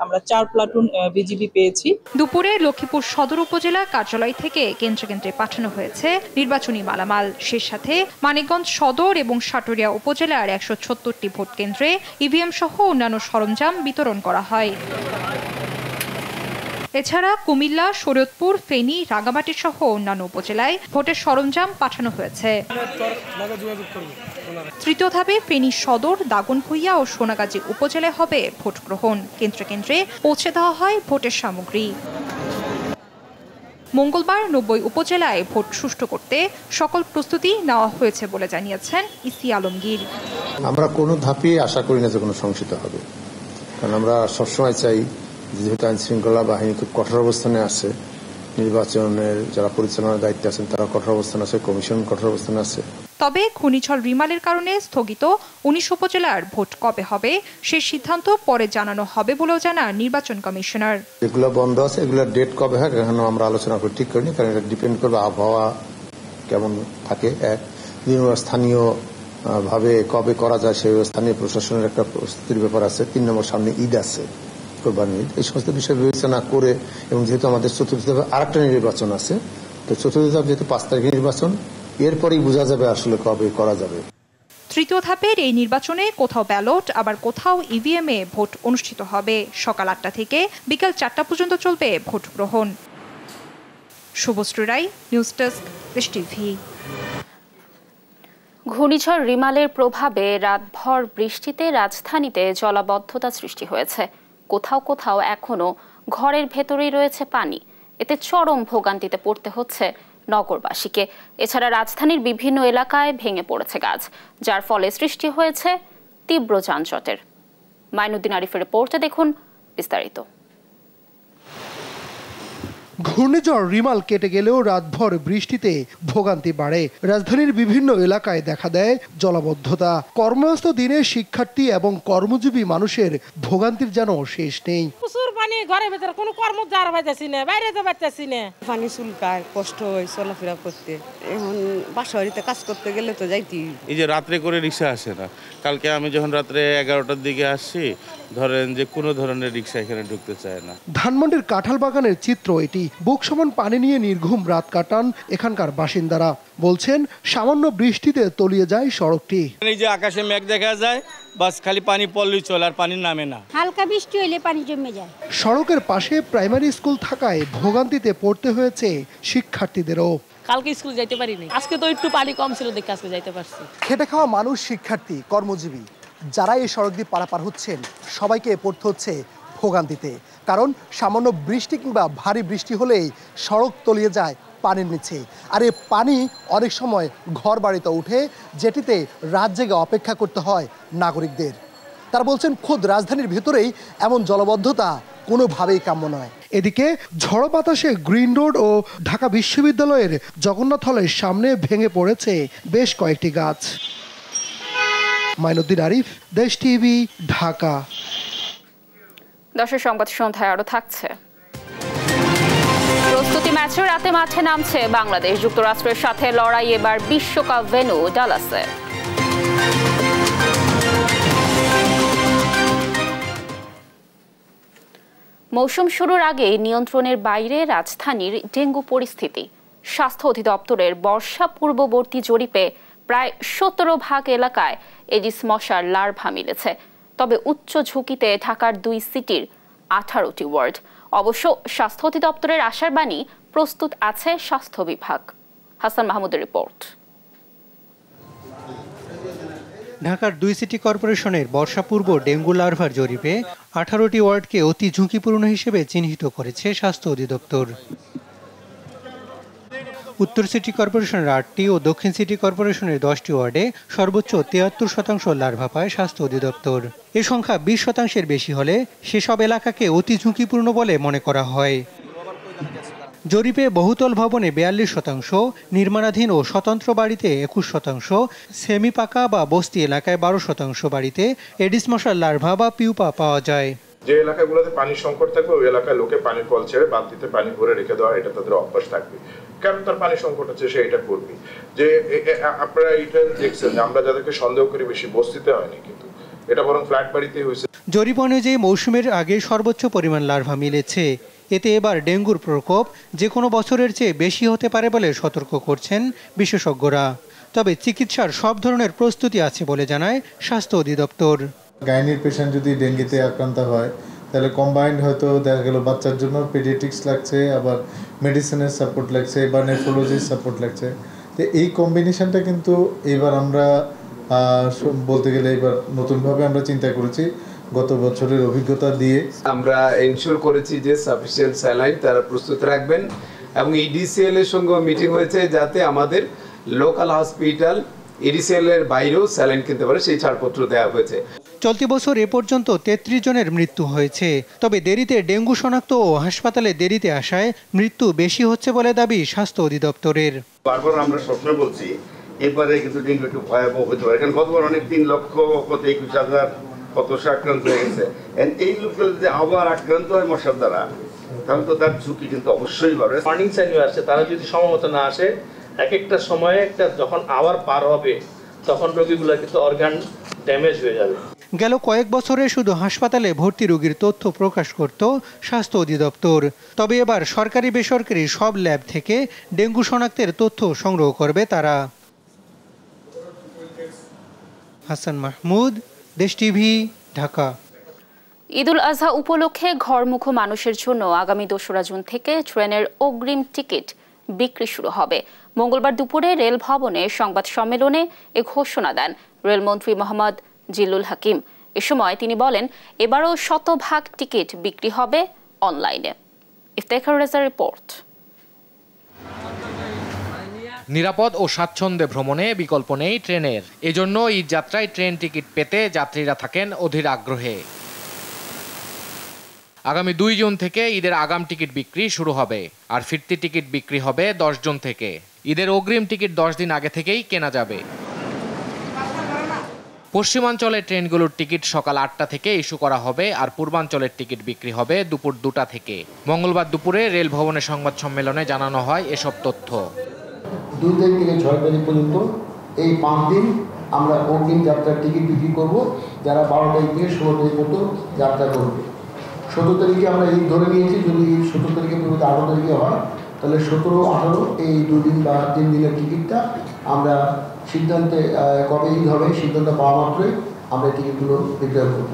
আমরা ৪ প্লাটুন বিজিবি পেয়েছি। দুপুরে লক্ষ্মীপুর সদর উপজেলা কার্যালয় থেকে কেন্দ্রে কেন্দ্রে পাঠানো হয়েছে নির্বাচনী মালামাল। সে সাথে মানিকগঞ্জ সদর এবং সাটুরিয়া উপজেলার ১৭৬টি ভোট কেন্দ্রে ইভিএম সহ অন্যান্য সরঞ্জাম বিতরণ করা হয়। এছাড়া কুমিল্লা, শরীয়তপুর, ফেনী, রাঙ্গামাটি সহ অন্যান্য উপজেলায় ভোটের সরঞ্জাম পাঠানো হয়েছে। তৃতীয় ধাপে ফেনী সদর, দাগনভূঞা ও সোনাগাজী উপজেলায় হবে ভোট গ্রহণ। কেন্দ্রে কেন্দ্রে পৌঁছে দেওয়া হয় ভোটের সামগ্রী। মঙ্গলবার ৯০ উপজেলায় ভোট সুষ্ঠু করতে সকল প্রস্তুতি নেওয়া হয়েছে বলে জানিয়েছেন ইসি আলমগীর। আমরা কোনো ধাপেই আশা করি না যে কোনো সংশোধন হবে, কারণ আমরা সবসময় চাই যেহেতু আইন শৃঙ্খলা বাহিনী খুব কঠোর অবস্থানে আছে, নির্বাচনের যারা পরিচালনার দায়িত্বে আছেন তারা কঠোর অবস্থানে আছে, কমিশন কঠোর অবস্থানে আছে। তবে ঘূর্ণিঝড় রিমালের কারণে স্থগিত ১৯ উপজেলার ভোট কবে হবে সে সিদ্ধান্ত পরে জানানো হবে বলেও জানান নির্বাচন কমিশনার। যেগুলো বন্ধ আছে এগুলোর ডেট কবে হয় এখনো আমরা আলোচনা করে ঠিক করিনি, কারণ এটা ডিপেন্ড করবে আবহাওয়া কেমন থাকে, এক স্থানীয় ভাবে কবে করা যায় সেই স্থানীয় প্রশাসনের একটা প্রস্তুতির ব্যাপার আছে, ৩ নম্বর সামনে ঈদ আছে, কোরবানি ঈদ, এই সমস্ত বিষয় বিবেচনা করে এবং যেহেতু আমাদের চতুর্থ ধাপে আরেকটা নির্বাচন আছে, তো চতুর্থ ধাপ যেহেতু ৫ তারিখে নির্বাচন, এরপরেই বোঝা যাবে আসলে কবে করা যাবে। তৃতীয় ধাপের এই নির্বাচনে কোথাও ব্যালট আবার কোথাও ইভিএম এ ভোট অনুষ্ঠিত হবে। সকাল ৮টা থেকে বিকাল ৪টা পর্যন্ত চলবে ভোট গ্রহণ। শুভশ্রী রায়, নিউজ ডেস্ক, দেশ টিভি। ঘূর্ণিঝড় রিমালের প্রভাবে রাতভর বৃষ্টিতে রাজধানীতে জলাবদ্ধতা সৃষ্টি হয়েছে। কোথাও কোথাও এখনো ঘরের ভেতরেই রয়েছে পানি। এতে চরম ভোগান্তিতে পড়তে হচ্ছে নগরবাসীকে। এছাড়া রাজধানীর বিভিন্ন এলাকায় ভেঙে পড়েছে গাছ, যার ফলে সৃষ্টি হয়েছে তীব্র যানজটের। মাইনুদ্দিন আরিফের রিপোর্টে দেখুন বিস্তারিত। ঘূর্ণিঝড় রিমাল কেটে গেলেও রাতভর বৃষ্টিতে ভোগান্তি বাড়ে। রাজধানীর বিভিন্ন এলাকায় দেখা দেয় জলাবদ্ধতা। কর্মব্যস্ত দিনে শিক্ষার্থী এবং কর্মজীবী মানুষের ভোগান্তির যেন শেষ নেই। প্রচুর পানি, ঘরের ভেতরে কোনো কর্ম যাওয়ার পাইতেছি না, বাইরে তো পাইতেছি না। পানি চুলকায়, কষ্ট হয় চলাফেরা করতে। এখন বাসাবাড়িতে কাজ করতে গেলে তো যাইতি। এই যে রাত্রে করে রিক্সা আসে না। কালকে আমি যখন রাত্রে 11টার দিকে আসছি, ধরেন যে কোনো ধরনের রিক্সা এখানে ঢুকতে চায় না। ধানমন্ডির কাঁঠাল বাগানের চিত্র এটি। বুক সমান পানি নিয়ে নির্ঘুম রাত কাটান এখানকার বাসিন্দারা। বলছেন সামান্য বৃষ্টিতে তলিয়ে যায় সড়কটি। এই যে আকাশে মেঘ দেখা যায়, বাস খালি পানি পড়লেই চলে, আর পানি নামে না। হালকা বৃষ্টি হলে পানি জমে যায়। সড়কের পাশে প্রাইমারি স্কুল থাকায় ভোগান্তিতে পড়তে হয়েছে শিক্ষার্থীদেরও। কালকে স্কুল যাইতে পারিনি, আজকে তো একটু পানি কম ছিল দেখে আজকে যাইতে পারছি। খেটে খাওয়া মানুষ, শিক্ষার্থী, কর্মজীবী যারা এই সড়ক দিয়ে পারাপার হচ্ছেন সবাইকে পড়তে হচ্ছে ভোগান্তিতে। কারণ সামান্য বৃষ্টি কিংবা ভারী বৃষ্টি হলেই সড়ক তলিয়ে যায় পানির নিচে। আর এই পানি অনেক সময় ঘর বাড়িতে উঠে, যেটিতে রাত জেগে অপেক্ষা করতে হয় নাগরিকদের। তারা বলছেন খোদ রাজধানীর ভেতরেই এমন জলবদ্ধতা কোনোভাবেই কাম্য নয়। এদিকে ঝড়ো বাতাসে গ্রিন রোড ও ঢাকা বিশ্ববিদ্যালয়ের জগন্নাথ হলের সামনে ভেঙে পড়েছে বেশ কয়েকটি গাছ। মাইনুদ্দিন আরিফ, দেশ টিভি, ঢাকা। দর্শক, সংবাদ সন্ধ্যায় আরো থাকছে। প্রস্তুতি ম্যাচে রাতে মাঠে নামছে বাংলাদেশ। যুক্তরাষ্ট্রের সাথে লড়াই এবার বিশ্বকাপ ভেন্যু ডালাসে। মৌসুম শুরুর আগে নিয়ন্ত্রণের বাইরে রাজধানীর ডেঙ্গু পরিস্থিতি। স্বাস্থ্য অধিদপ্তরের বর্ষা পূর্ববর্তী জরিপে প্রায় 17% এলাকায় এডিস মশার লার্ভা মিলেছে। তবে উচ্চ ঝুঁকিতে ঢাকার 2 সিটির 18টি ওয়ার্ড। অবশ্য স্বাস্থ্য অধিদপ্তরের আশার বাণী, প্রস্তুত আছে স্বাস্থ্য বিভাগ। হাসান মাহমুদের রিপোর্ট। ঢাকার 2 সিটি কর্পোরেশনের বর্ষাপূর্ব ডেঙ্গু লার্ভার জরিপে 18টি ওয়ার্ডকে অতি ঝুঁকিপূর্ণ হিসেবে চিহ্নিত করেছে স্বাস্থ্য অধিদপ্তর। উত্তর সিটি কর্পোরেশনের 8টি ও দক্ষিণ সিটি কর্পোরেশনের 10টি ওয়ার্ডে সর্বোচ্চ 73% লার্ভা পায় স্বাস্থ্য অধিদপ্তর। এ সংখ্যা 20% বেশি হলে সেসব এলাকাকে অতি ঝুঁকিপূর্ণ বলে মনে করা হয়। জরিপে বহুতল ভবনে 42%, নির্মাণাধীন ও স্বতন্ত্র বাড়িতে 21%, সেমি পাকা বা বস্তি এলাকায় 12% বাড়িতে এডিস মশার লার্ভা বা পিউপা পাওয়া যায়। যে এলাকাগুলোতে পানির সংকট থাকবে ওই এলাকায় লোকে পানির কল ছেড়ে বালতিতে পানি ভরে রেখে দেওয়া, এটা তাদের অভ্যাস থাকবে। কারণ তার পানির সংকট হচ্ছে, সে এটা করবে। যে আপনারা এটা দেখছেন যে আমরা যাদেরকে সন্দেহ করি বেশি বস্তিতে হয়নি, কিন্তু এটা বরং ফ্ল্যাট বাড়িতেই হয়েছে। জরিপ অনুযায়ী মৌসুমের আগে সর্বোচ্চ পরিমাণ লার্ভা মিলেছে। এতে এবার ডেঙ্গুর প্রকোপ যে কোনো বছরের চেয়ে বেশি হতে পারে বলে সতর্ক করছেন বিশেষজ্ঞরা। তবে চিকিৎসার সব ধরনের প্রস্তুতি আছে বলে জানায় স্বাস্থ্য অধিদপ্তর। গাইনির পেশেন্ট যদি ডেঙ্গিতে আক্রান্ত হয় তাহলে কম্বাইন্ড হয়তো দেখা গেল বাচ্চার জন্য পেডিয়াট্রিক্স লাগছে, আবার মেডিসিনের সাপোর্ট লাগছে বা নেফ্রোলজির সাপোর্ট লাগছে। তো এই কম্বিনেশনটা কিন্তু এবার আমরা বলতে গেলে এবার নতুনভাবে আমরা চিন্তা করেছি গত বছরের অভিজ্ঞতা দিয়ে। আমরা এনশিওর করেছি যে সাফিসিয়েন্ট স্যালাইন তারা প্রস্তুত রাখবেন এবং ইডিসিএল এর সঙ্গে মিটিং হয়েছে যাতে আমাদের লোকাল হসপিটাল ইডিসিএল এর বাইরেও স্যালাইন কিনতে পারে, সেই ছাড়পত্র দেওয়া হয়েছে। চলতি বছর এ পর্যন্ত 33 জনের মৃত্যু হয়েছে। তবে দেরিতে ডেঙ্গু শনাক্ত ও হাসপাতালে দেরিতে আসায় মৃত্যু বেশি হচ্ছে বলে দাবি স্বাস্থ্য অধিদপ্তরের। বারবার আমরা সবসময় বলছি এবারে কিন্তু ডেঙ্গু একটু ভয়াবহ হতে পারে, কারণ গতবার অনেক 3 লক্ষ কত 21,000 কত আক্রান্ত হয়ে গেছে। এই লোকগুলো যদি আবার আক্রান্ত হয় মশার দ্বারা তাহলে তো তার ঝুঁকি কিন্তু অবশ্যই বাড়বে। ওয়ার্নিং সাইন আসছে, তারা যদি সময়মত না আসে এক একটা সময়ে একটা যখন আবার পার হবে তখন রোগীগুলো কিন্তু অর্গান ড্যামেজ হয়ে যাবে। গেল কয়েক বছরে শুধু হাসপাতালে ভর্তি রোগীর তথ্য প্রকাশ করত স্বাস্থ্য অধিদপ্তর। তবে এবার সরকারি বেসরকারি সব ল্যাব থেকে ডেঙ্গু শনাক্তের তথ্য সংগ্রহ করবে তারা। হাসান মাহমুদ, দেশ টিভি, ঢাকা। ঈদুল আজহা উপলক্ষে ঘরমুখো মানুষের জন্য আগামী 2রা জুন থেকে ট্রেনের অগ্রিম টিকিট বিক্রি শুরু হবে। মঙ্গলবার দুপুরে রেল ভবনে সংবাদ সম্মেলনে এ ঘোষণা দেন রেলমন্ত্রী মোহাম্মদ জিল্লুল হাকিম। এ সময় তিনি বলেন, এবারও 100% টিকিট বিক্রি হবে অনলাইনে। ইফতেখার রেজার রিপোর্ট। নিরাপদ ও স্বাচ্ছন্দ্যে ভ্রমণে বিকল্প নেই ট্রেনের। এজন্য ঈদ যাত্রায় ট্রেন টিকিট পেতে যাত্রীরা থাকেন অধীর আগ্রহে। আগামী 2 জুন থেকে ঈদের আগাম টিকিট বিক্রি শুরু হবে, আর ফিরতি টিকিট বিক্রি হবে 10 জুন থেকে। ঈদের অগ্রিম টিকিট 10 দিন আগে থেকেই কেনা যাবে। পশ্চিমাঞ্চলের ট্রেনগুলোর টিকিট সকাল 8টা থেকে ইস্যু করা হবে, আর পূর্বাঞ্চলের টিকিট বিক্রি হবে দুপুর 2টা থেকে। মঙ্গলবার দুপুরে রেল ভবনে সংবাদ সম্মেলনে জানানো হয় এসব তথ্য। 2 তারিখ থেকে 6 তারিখ পর্যন্ত এই 5 দিন আমরা অগ্রিম যাত্রার টিকিট বিক্রি করব, যারা 12 তারিখ থেকে 16 তারিখ পর্যন্ত যাত্রা করবে। 17 তারিখে আমরা ঈদ ধরে নিয়েছি, যদি 17 তারিখে পর্যন্ত 18 তারিখে হয় তাহলে 17, 18 এই 2 দিন বা 3 দিনের টিকিটটা আমরা সিদ্ধান্তে কবে ঈদ হবে সিদ্ধান্ত পাওয়া মাত্রই আমরা টিকিটগুলো বিক্রয় করব।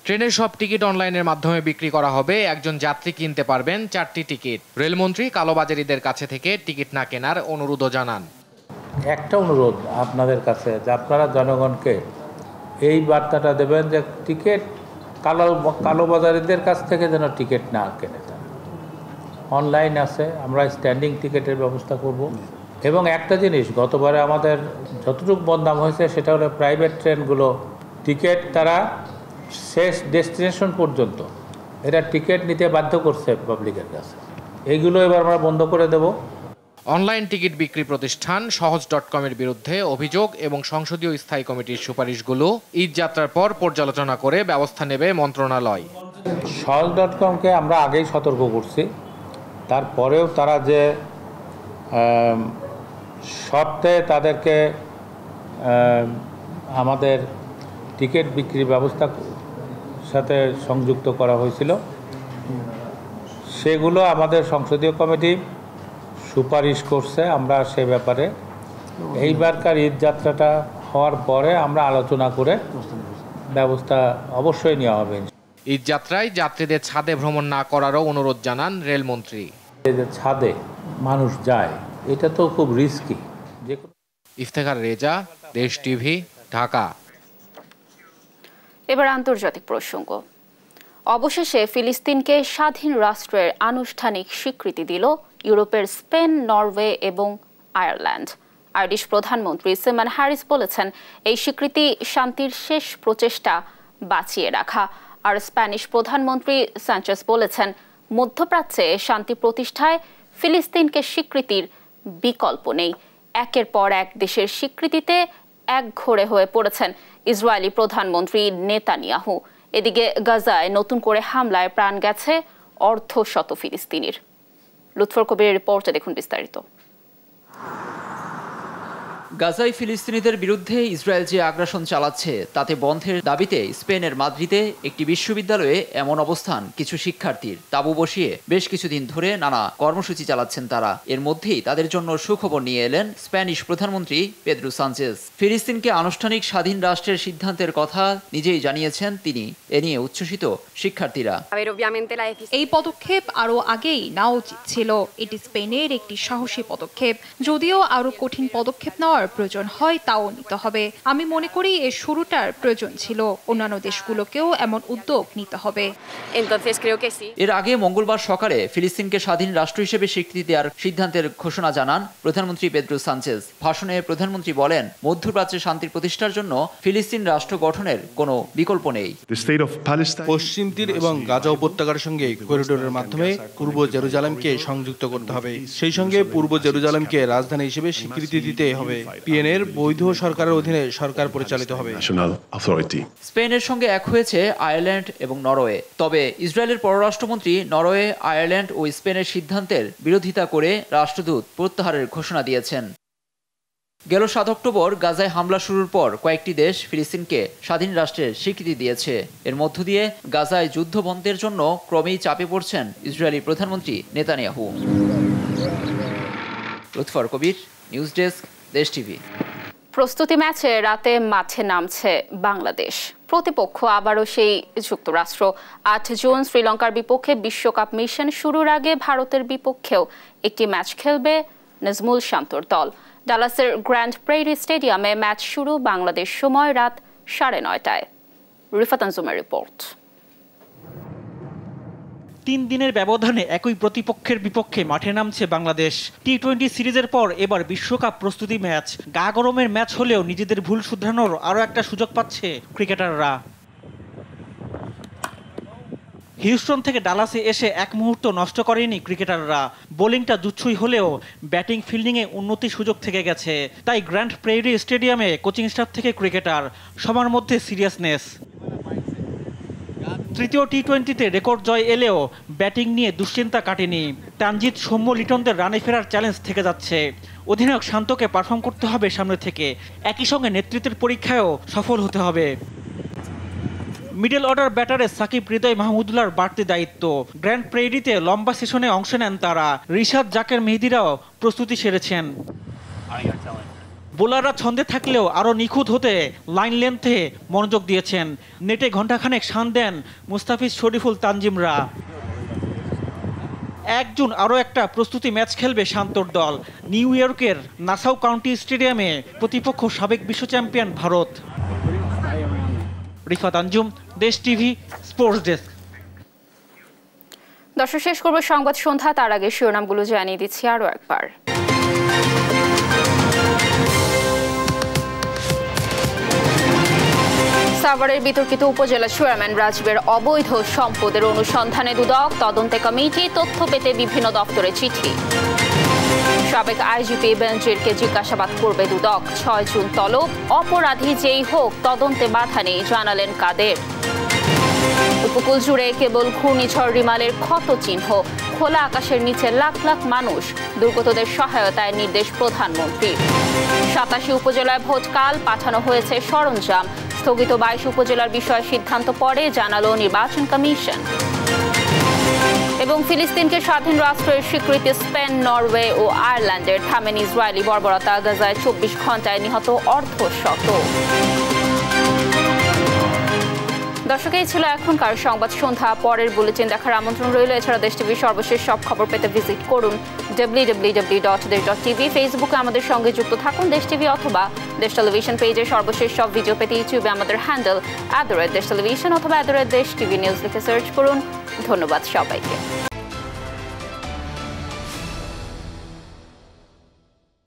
ট্রেনের সব টিকিট অনলাইনের মাধ্যমে বিক্রি করা হবে। একজন যাত্রী কিনতে পারবেন 4টি টিকিট। রেলমন্ত্রী কালোবাজারিদের কাছে থেকে টিকিট না কেনার অনুরোধও জানান। একটা অনুরোধ আপনাদের কাছে যে আপনারা জনগণকে এই বার্তাটা দেবেন যে টিকিট কালোবাজারিদের কাছ থেকে যেন টিকিট না কেনে। অনলাইন আছে, আমরা স্ট্যান্ডিং টিকিটের ব্যবস্থা করব। এবং একটা জিনিস গতবারে আমাদের যতটুকু বদনাম হয়েছে সেটা হলো প্রাইভেট ট্রেনগুলো টিকিট তারা শেষ ডেস্টিনেশন পর্যন্ত এরা টিকিট নিতে বাধ্য করছে পাবলিকের কাছে। এইগুলো এবার আমরা বন্ধ করে দেব। অনলাইন টিকিট বিক্রি প্রতিষ্ঠান সহজ.com-এর বিরুদ্ধে অভিযোগ এবং সংসদীয় স্থায়ী কমিটির সুপারিশগুলো ঈদ যাত্রার পর পর্যালোচনা করে ব্যবস্থা নেবে মন্ত্রণালয়। সহজ.com-কে আমরা আগেই সতর্ক করছি, তারপরেও তারা যে শর্তে তাদেরকে আমাদের টিকিট বিক্রির ব্যবস্থা সাথে সংযুক্ত করা হয়েছিল, সেগুলো আমাদের সংসদীয় কমিটি সুপারিশ করছে। আমরা সে ব্যাপারে এইবারকার ঈদ যাত্রাটা হওয়ার পরে আমরা আলোচনা করে ব্যবস্থা অবশ্যই নেওয়া হবে। ঈদ যাত্রায় যাত্রীদের ছাদে ভ্রমণ না করারও অনুরোধ জানান রেলমন্ত্রী। এই যে ছাদে মানুষ যায় এটা তো খুব রিস্কি। ইফতেখার রেজা, দেশ টিভি, ঢাকা। এবার আন্তর্জাতিক প্রসঙ্গ। অবশেষে ফিলিস্তিনকে স্বাধীন রাষ্ট্রের আনুষ্ঠানিক স্বীকৃতি দিল ইউরোপের স্পেন, নরওয়ে এবং আয়ারল্যান্ড। আইরিশ প্রধানমন্ত্রী সিমন হ্যারিস বলেছেন, এই স্বীকৃতি শান্তির শেষ প্রচেষ্টা বাঁচিয়ে রাখা। আর স্প্যানিশ প্রধানমন্ত্রী সানচেজ বলেছেন, মধ্যপ্রাচ্যে শান্তি প্রতিষ্ঠায় ফিলিস্তিনকে স্বীকৃতির বিকল্প নেই। একের পর এক দেশের স্বীকৃতিতে একঘরে হয়ে পড়েছেন ইসরায়েলি প্রধানমন্ত্রী নেতানিয়াহু। এদিকে গাজায় নতুন করে হামলায় প্রাণ গেছে অর্ধশত ফিলিস্তিনির। লুৎফর কবিরের রিপোর্টে দেখুন বিস্তারিত। গাজায় ফিলিস্তিনিদের বিরুদ্ধে ইসরায়েল যে আগ্রাসন চালাচ্ছে তাতে বন্ধের দাবিতে স্পেনের মাদ্রিদে একটি বিশ্ববিদ্যালয়ে এমন অবস্থান কিছু শিক্ষার্থীর। তাঁবু বসিয়ে বেশ কিছুদিন ধরে নানা কর্মসূচি চালাচ্ছেন তারা। এর মধ্যেই তাদের জন্য সুখবর নিয়ে এলেন স্প্যানিশ প্রধানমন্ত্রী পেদ্রো সানচেজ। ফিলিস্তিনকে আনুষ্ঠানিক স্বাধীন রাষ্ট্রের সিদ্ধান্তের কথা নিজেই জানিয়েছেন তিনি। এ নিয়ে উচ্ছ্বসিত শিক্ষার্থীরা। এই পদক্ষেপ আরও আগেই নেওয়া উচিত ছিল। এটি স্পেনের একটি সাহসী পদক্ষেপ। যদিও আরও কঠিন পদক্ষেপ নেওয়ার প্রয়োজন হয় তাও নিতে হবে। আমি মনে করি এর শুরুটার প্রয়োজন ছিল। অন্যান্য দেশগুলোকেও এমন উদ্যোগ নিতে হবে। এর আগে মঙ্গলবার সকালে ফিলিস্তিনকে স্বাধীন রাষ্ট্র হিসেবে স্বীকৃতি দেওয়ার সিদ্ধান্তের ঘোষণা জানান প্রধানমন্ত্রী পেদ্রো সানচেজ। ভাষণে প্রধানমন্ত্রী বলেন, মধ্যপ্রাচ্যে শান্তি প্রতিষ্ঠার জন্য ফিলিস্তিন রাষ্ট্র গঠনের কোনো বিকল্প নেই। পশ্চিম তীর এবং গাজা উপত্যকার সঙ্গে করিডোরের মাধ্যমে পূর্ব জেরুজালেমকে সংযুক্ত করতে হবে। সেই সঙ্গে পূর্ব জেরুজালেমকে রাজধানী হিসেবে স্বীকৃতি দিতে হবে। পিএনএর বৈধ সরকারের অধীনে সরকার পরিচালিত হবে। স্পেনের সঙ্গে এক হয়েছে আয়ারল্যান্ড এবং নরওয়ে। তবে ইসরায়েলের পররাষ্ট্রমন্ত্রী নরওয়ে, আয়ারল্যান্ড ও স্পেনের সিদ্ধান্তের বিরোধিতা করে রাষ্ট্রদূত প্রত্যাহারের ঘোষণা দিয়েছেন। গেল 7 অক্টোবর গাজায় হামলা শুরুর পর কয়েকটি দেশ ফিলিস্তিনকে স্বাধীন রাষ্ট্রের স্বীকৃতি দিয়েছে। এর মধ্য দিয়ে গাজায় যুদ্ধ বন্ধের জন্য ক্রমেই চাপে পড়ছেন ইসরায়েলি প্রধানমন্ত্রী নেতানিয়াহু। লুৎফর কবির, নিউজ ডেস্ক, দেশ টিভি। প্রস্তুতি ম্যাচে রাতে মাঠে নামছে বাংলাদেশ। প্রতিপক্ষ আবারও সেই যুক্তরাষ্ট্র। 8 জুন শ্রীলঙ্কার বিপক্ষে বিশ্বকাপ মিশন শুরুর আগে ভারতের বিপক্ষেও একটি ম্যাচ খেলবে নাজমুল শান্তর দল। ডালাসের গ্র্যান্ড প্রেরি স্টেডিয়ামে ম্যাচ শুরু বাংলাদেশ সময় রাত 9:30টায়। রিফাত আনজুমের রিপোর্ট। 3 দিনের ব্যবধানে একই প্রতিপক্ষের বিপক্ষে মাঠে নামছে বাংলাদেশ। টি-20 সিরিজের পর এবার বিশ্বকাপ প্রস্তুতি ম্যাচ। গা গরমের ম্যাচ হলেও নিজেদের ভুল শুধরানোর আরও একটা সুযোগ পাচ্ছে ক্রিকেটাররা। হিউস্টন থেকে ডালাসে এসে এক মুহূর্ত নষ্ট করেনি ক্রিকেটাররা। বোলিংটা জুৎসই হলেও ব্যাটিং ফিল্ডিংয়ে উন্নতির সুযোগ থেকে গেছে। তাই গ্র্যান্ড প্রেরি স্টেডিয়ামে কোচিং স্টাফ থেকে ক্রিকেটার সবার মধ্যে সিরিয়াসনেস। তৃতীয় টি-20তে রেকর্ড জয় এলেও ব্যাটিং নিয়ে দুশ্চিন্তা কাটেনি। তানজিদ, সৌম্য, লিটনদের রানে ফেরার চ্যালেঞ্জ থেকে যাচ্ছে। অধিনায়ক শান্তকে পারফর্ম করতে হবে সামনে থেকে। একই সঙ্গে নেতৃত্বের পরীক্ষায়ও সফল হতে হবে। মিডল অর্ডার ব্যাটারে সাকিব, হৃদয়, মাহমুদুল্লাহর বাড়তি দায়িত্ব। গ্র্যান্ড প্রেরিতে লম্বা সেশনে অংশ নেন তারা। রিশাদ, জাকের, মেহেদিরাও প্রস্তুতি সেরেছেন। বোলাররা ছন্দে থাকলেও আরও নিখুঁত হতে লাইন লেন্থে মনোযোগ দিয়েছেন। নেটে ঘণ্টাখানেক শান দেন মুস্তাফিজ, শরীফুল, তানজিমরা। 1 জুন আরও একটা প্রস্তুতি ম্যাচ খেলবে শান্তর দল। নিউ ইয়র্কের নাসাউ কাউন্টি স্টেডিয়ামে প্রতিপক্ষ সাবেক বিশ্ব চ্যাম্পিয়ন ভারত। রিফাত আনজুম, দেশ টিভি, স্পোর্টস ডেস্ক। দর্শক, শেষ করব সংবাদ সন্ধ্যা। তার আগে শিরোনামগুলো জানিয়ে দিচ্ছি আরও একবার। সাভারের বিতর্কিত উপজেলা চেয়ারম্যান রাজীবের অবৈধ সম্পদের অনুসন্ধানে দুদক, তদন্তে কমিটি, তথ্য পেতে বিভিন্ন দপ্তরে চিঠি। সাবেক আইজিপি বেনজিরকে জিজ্ঞাসাবাদ করবে দুদক, 6 জুন তলব। অপরাধী যেই হোক তদন্তে বাধা নেই, জানালেন কাদের। উপকূল জুড়ে কেবল ঘূর্ণিঝড় রিমালের ক্ষত চিহ্ন। খোলা আকাশের নিচে লাখ লাখ মানুষ। দুর্গতদের সহায়তায় নির্দেশ প্রধানমন্ত্রীর। 87 উপজেলায় ভোটকাল, পাঠানো হয়েছে সরঞ্জাম। স্থগিত 22 উপজেলার বিষয়ে সিদ্ধান্ত পরে, জানালো নির্বাচন কমিশন। এবং ফিলিস্তিনকে স্বাধীন রাষ্ট্রের স্বীকৃতি স্পেন, নরওয়ে ও আয়ারল্যান্ডের। থামেন ইসরায়েলি বর্বরতা, গাজায় 24 ঘন্টায় নিহত অর্ধশত। দর্শক, এই ছিল এখনকার সংবাদ সন্ধ্যা। পরের বুলেটিন দেখার আমন্ত্রণ রইল। এছাড়া দেশ টিভির সর্বশেষ সব খবর পেতে ভিজিট করুন www.desh.tv। ফেসবুকে আমাদের সঙ্গে যুক্ত থাকুন দেশ টিভি, অথবা দেশ টেলিভিশন পেজে সর্বশেষ সব ভিডিও পেতে ইউটিউবে আমাদের হ্যান্ডেল @দেশ টেলিভিশন অথবা @দেশ টিভি নিউজ লিখে সার্চ করুন। ধন্যবাদ সবাইকে।